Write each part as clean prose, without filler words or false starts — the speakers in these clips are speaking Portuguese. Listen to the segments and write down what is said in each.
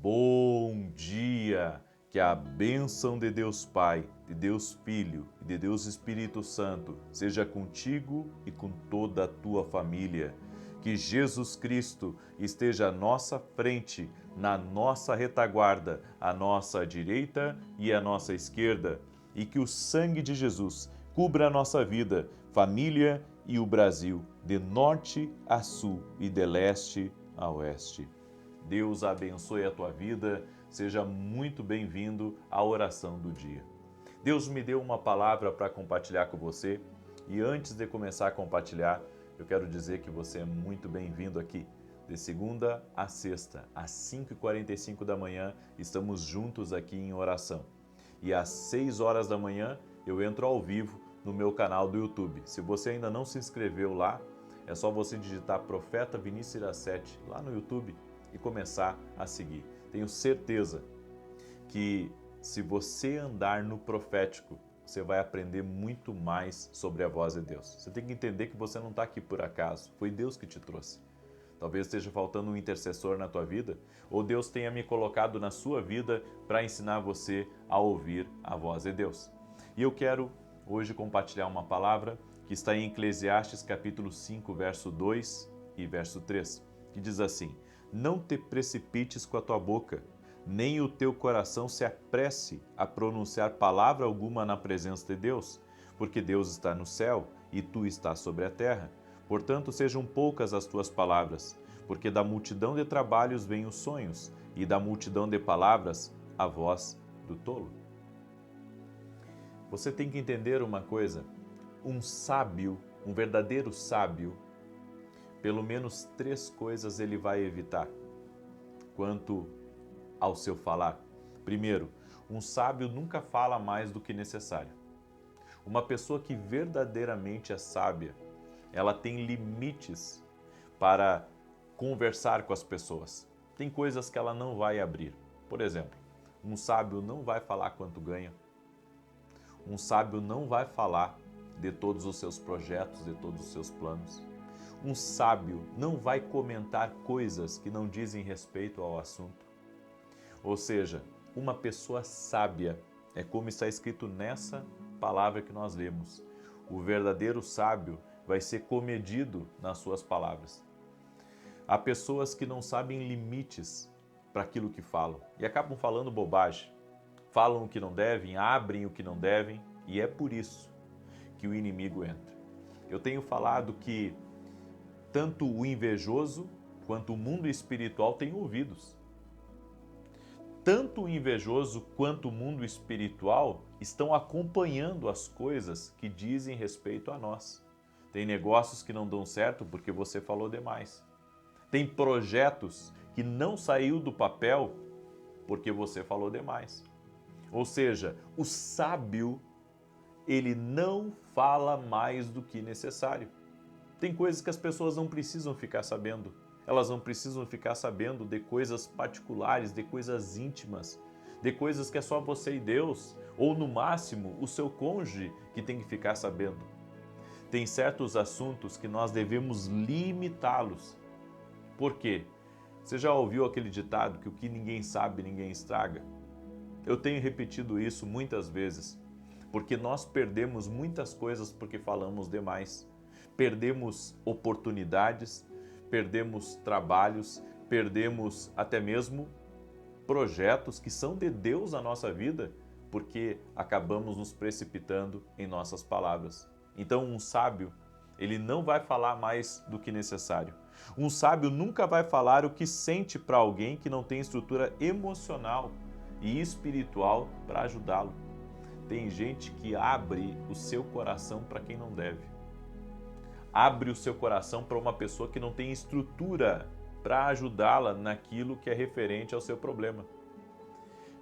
Bom dia! Que a bênção de Deus Pai, de Deus Filho e de Deus Espírito Santo seja contigo e com toda a tua família. Que Jesus Cristo esteja à nossa frente, na nossa retaguarda, à nossa direita e à nossa esquerda. E que o sangue de Jesus cubra a nossa vida, família e o Brasil, de norte a sul e de leste a oeste. Deus abençoe a tua vida, seja muito bem-vindo à oração do dia. Deus me deu uma palavra para compartilhar com você e antes de começar a compartilhar, eu quero dizer que você é muito bem-vindo aqui. De segunda a sexta, às 5h45 da manhã, estamos juntos aqui em oração. E às 6 horas da manhã, eu entro ao vivo no meu canal do YouTube. Se você ainda não se inscreveu lá, é só você digitar Profeta Vinícius Iracete lá no YouTube e começar a seguir. Tenho certeza que se você andar no profético, você vai aprender muito mais sobre a voz de Deus. Você tem que entender que você não está aqui por acaso, foi Deus que te trouxe. Talvez esteja faltando um intercessor na tua vida, ou Deus tenha me colocado na sua vida para ensinar você a ouvir a voz de Deus. E eu quero hoje compartilhar uma palavra que está em Eclesiastes capítulo 5, verso 2 e verso 3, que diz assim: Não te precipites com a tua boca, nem o teu coração se apresse a pronunciar palavra alguma na presença de Deus, porque Deus está no céu e tu estás sobre a terra. Portanto, sejam poucas as tuas palavras, porque da multidão de trabalhos vêm os sonhos, e da multidão de palavras a voz do tolo. Você tem que entender uma coisa: um sábio, um verdadeiro sábio, pelo menos 3 coisas ele vai evitar quanto ao seu falar. Primeiro, um sábio nunca fala mais do que necessário. Uma pessoa que verdadeiramente é sábia, ela tem limites para conversar com as pessoas. Tem coisas que ela não vai abrir. Por exemplo, um sábio não vai falar quanto ganha. Um sábio não vai falar de todos os seus projetos, de todos os seus planos. Um sábio não vai comentar coisas que não dizem respeito ao assunto. Ou seja, uma pessoa sábia é como está escrito nessa palavra que nós lemos. O verdadeiro sábio vai ser comedido nas suas palavras. Há pessoas que não sabem limites para aquilo que falam e acabam falando bobagem. Falam o que não devem, abrem o que não devem, e é por isso que o inimigo entra. Eu tenho falado que tanto o invejoso quanto o mundo espiritual têm ouvidos. Tanto o invejoso quanto o mundo espiritual estão acompanhando as coisas que dizem respeito a nós. Tem negócios que não dão certo porque você falou demais. Tem projetos que não saiu do papel porque você falou demais. Ou seja, o sábio, ele não fala mais do que necessário. Tem coisas que as pessoas não precisam ficar sabendo. Elas não precisam ficar sabendo de coisas particulares, de coisas íntimas, de coisas que é só você e Deus, ou no máximo o seu cônjuge que tem que ficar sabendo. Tem certos assuntos que nós devemos limitá-los. Por quê? Você já ouviu aquele ditado que o que ninguém sabe, ninguém estraga? Eu tenho repetido isso muitas vezes, porque nós perdemos muitas coisas porque falamos demais. Perdemos oportunidades, perdemos trabalhos, perdemos até mesmo projetos que são de Deus na nossa vida, porque acabamos nos precipitando em nossas palavras. Então, um sábio, ele não vai falar mais do que necessário. Um sábio nunca vai falar o que sente para alguém que não tem estrutura emocional e espiritual para ajudá-lo. Tem gente que abre o seu coração para quem não deve. Abre o seu coração para uma pessoa que não tem estrutura para ajudá-la naquilo que é referente ao seu problema.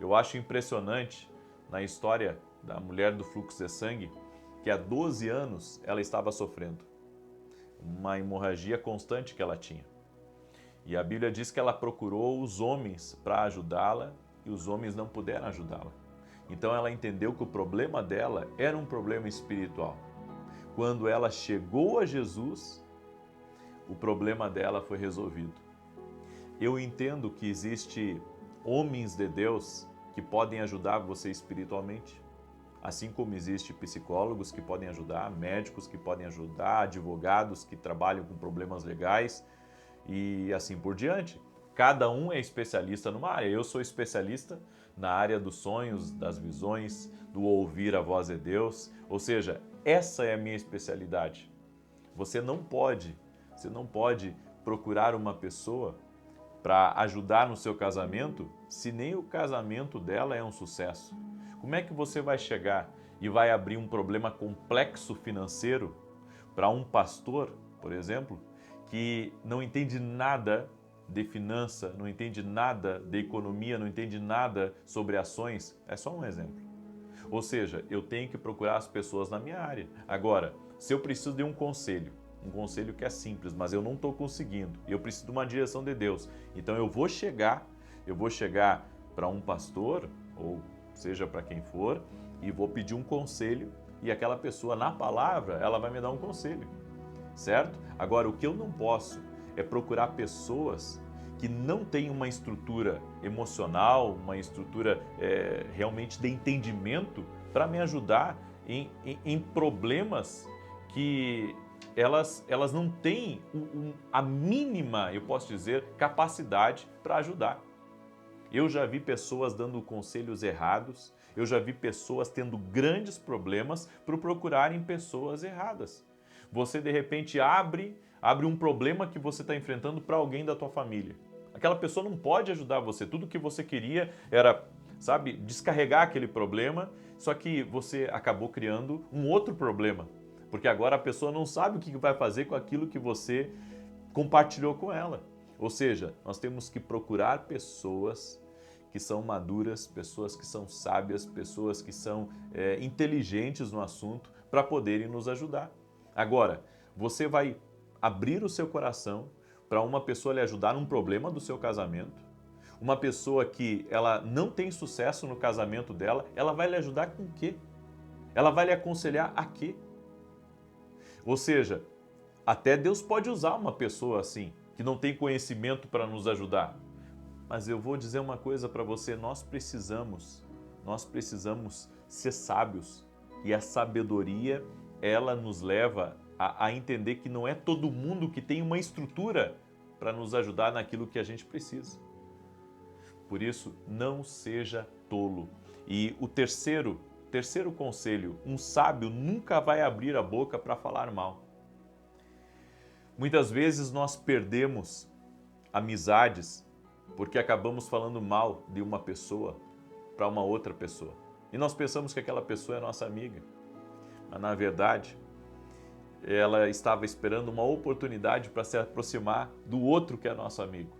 Eu acho impressionante na história da mulher do fluxo de sangue que há 12 anos ela estava sofrendo uma hemorragia constante que ela tinha. E a Bíblia diz que ela procurou os homens para ajudá-la e os homens não puderam ajudá-la. Então ela entendeu que o problema dela era um problema espiritual. Quando ela chegou a Jesus, o problema dela foi resolvido. Eu entendo que existe homens de Deus que podem ajudar você espiritualmente. Assim como existe psicólogos que podem ajudar, médicos que podem ajudar, advogados que trabalham com problemas legais e assim por diante. Cada um é especialista numa área. Eu sou especialista na área dos sonhos, das visões, do ouvir a voz de Deus. Ou seja, essa é a minha especialidade. Você não pode procurar uma pessoa para ajudar no seu casamento se nem o casamento dela é um sucesso. Como é que você vai chegar e vai abrir um problema complexo financeiro para um pastor, por exemplo, que não entende nada de finança, não entende nada de economia, não entende nada sobre ações? É só um exemplo. Ou seja, eu tenho que procurar as pessoas na minha área. Agora, se eu preciso de um conselho que é simples, mas eu não estou conseguindo, eu preciso de uma direção de Deus, então eu vou chegar para um pastor, ou seja para quem for, e vou pedir um conselho, e aquela pessoa, na palavra, ela vai me dar um conselho, certo? Agora, o que eu não posso é procurar pessoas que não têm uma estrutura emocional, uma estrutura realmente de entendimento para me ajudar em problemas que elas não têm a mínima, eu posso dizer, capacidade para ajudar. Eu já vi pessoas dando conselhos errados, eu já vi pessoas tendo grandes problemas por procurarem pessoas erradas. Você, de repente, abre um problema que você está enfrentando para alguém da tua família. Aquela pessoa não pode ajudar você. Tudo que você queria era, sabe, descarregar aquele problema, só que você acabou criando um outro problema, porque agora a pessoa não sabe o que vai fazer com aquilo que você compartilhou com ela. Ou seja, nós temos que procurar pessoas que são maduras, pessoas que são sábias, pessoas que são inteligentes no assunto para poderem nos ajudar. Agora, você vai abrir o seu coração para uma pessoa lhe ajudar num problema do seu casamento, uma pessoa que ela não tem sucesso no casamento dela, ela vai lhe ajudar com o quê? Ela vai lhe aconselhar a quê? Ou seja, até Deus pode usar uma pessoa assim, que não tem conhecimento para nos ajudar. Mas eu vou dizer uma coisa para você, nós precisamos ser sábios. E a sabedoria, ela nos leva a entender que não é todo mundo que tem uma estrutura para nos ajudar naquilo que a gente precisa. Por isso, não seja tolo. E o terceiro conselho, um sábio nunca vai abrir a boca para falar mal. Muitas vezes nós perdemos amizades porque acabamos falando mal de uma pessoa para uma outra pessoa. E nós pensamos que aquela pessoa é nossa amiga. Mas na verdade, ela estava esperando uma oportunidade para se aproximar do outro que é nosso amigo.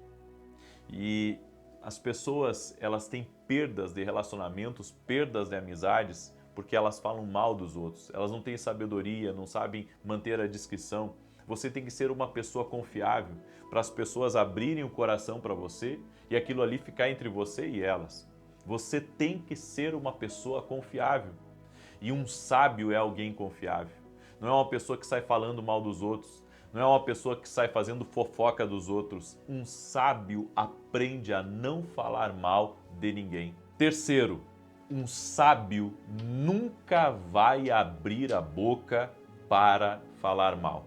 E as pessoas, elas têm perdas de relacionamentos, perdas de amizades, porque elas falam mal dos outros. Elas não têm sabedoria, não sabem manter a discrição. Você tem que ser uma pessoa confiável para as pessoas abrirem o coração para você e aquilo ali ficar entre você e elas. Você tem que ser uma pessoa confiável. E um sábio é alguém confiável. Não é uma pessoa que sai falando mal dos outros. Não é uma pessoa que sai fazendo fofoca dos outros. Um sábio aprende a não falar mal de ninguém. Terceiro, um sábio nunca vai abrir a boca para falar mal.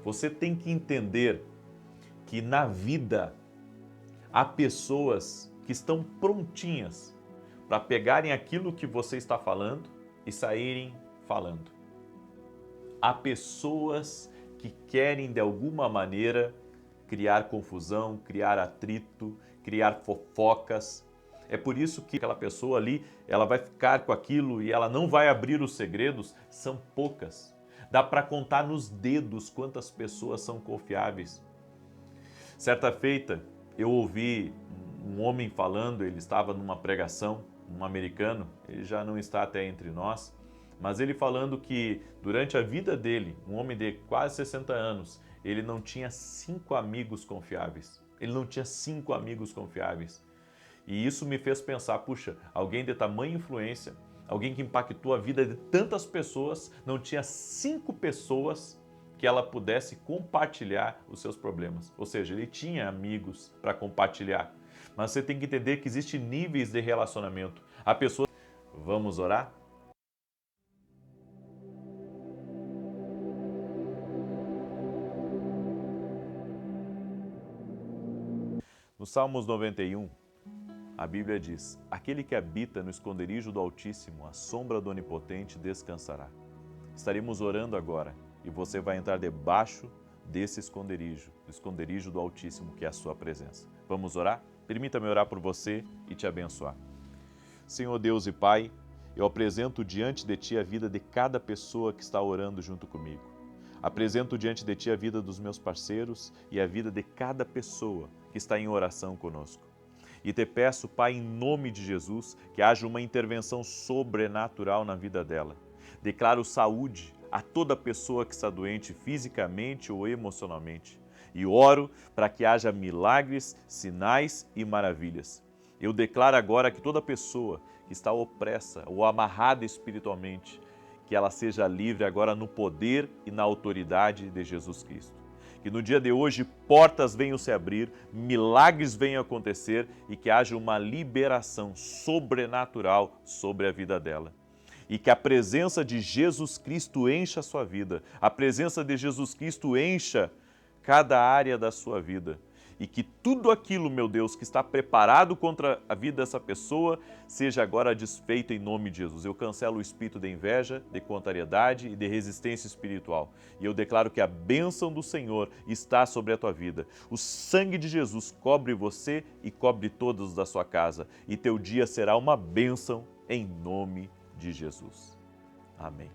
Você tem que entender que na vida há pessoas que estão prontinhas para pegarem aquilo que você está falando e saírem falando. Há pessoas que querem de alguma maneira criar confusão, criar atrito, criar fofocas. É por isso que aquela pessoa ali, ela vai ficar com aquilo e ela não vai abrir os segredos. São poucas. Dá para contar nos dedos quantas pessoas são confiáveis. Certa feita, eu ouvi um homem falando, ele estava numa pregação, um americano, ele já não está até entre nós, mas ele falando que durante a vida dele, um homem de quase 60 anos, ele não tinha 5 amigos confiáveis. Ele não tinha 5 amigos confiáveis. E isso me fez pensar, puxa, alguém de tamanha influência, alguém que impactou a vida de tantas pessoas, não tinha 5 pessoas que ela pudesse compartilhar os seus problemas. Ou seja, ele tinha amigos para compartilhar. Mas você tem que entender que existem níveis de relacionamento. A pessoa... Vamos orar? No Salmos 91, a Bíblia diz: aquele que habita no esconderijo do Altíssimo, à sombra do Onipotente, descansará. Estaremos orando agora e você vai entrar debaixo desse esconderijo, do esconderijo do Altíssimo, que é a sua presença. Vamos orar? Permita-me orar por você e te abençoar. Senhor Deus e Pai, eu apresento diante de Ti a vida de cada pessoa que está orando junto comigo. Apresento diante de Ti a vida dos meus parceiros e a vida de cada pessoa que está em oração conosco. E te peço, Pai, em nome de Jesus, que haja uma intervenção sobrenatural na vida dela. Declaro saúde a toda pessoa que está doente fisicamente ou emocionalmente. E oro para que haja milagres, sinais e maravilhas. Eu declaro agora que toda pessoa que está opressa ou amarrada espiritualmente, que ela seja livre agora no poder e na autoridade de Jesus Cristo. Que no dia de hoje portas venham se abrir, milagres venham acontecer e que haja uma liberação sobrenatural sobre a vida dela. E que a presença de Jesus Cristo encha a sua vida, a presença de Jesus Cristo encha cada área da sua vida. E que tudo aquilo, meu Deus, que está preparado contra a vida dessa pessoa, seja agora desfeito em nome de Jesus. Eu cancelo o espírito de inveja, de contrariedade e de resistência espiritual. E eu declaro que a bênção do Senhor está sobre a tua vida. O sangue de Jesus cobre você e cobre todos da sua casa. E teu dia será uma bênção em nome de Jesus. Amém.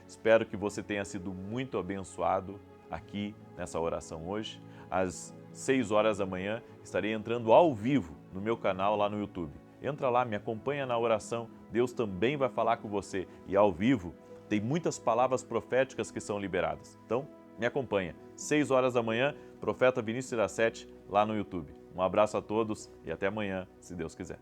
Espero que você tenha sido muito abençoado aqui nessa oração hoje. Às 6 horas da manhã estarei entrando ao vivo no meu canal lá no YouTube. Entra lá, me acompanha na oração, Deus também vai falar com você. E ao vivo tem muitas palavras proféticas que são liberadas. Então, me acompanha. 6 horas da manhã, Profeta Vinícius Iracete, lá no YouTube. Um abraço a todos e até amanhã, se Deus quiser.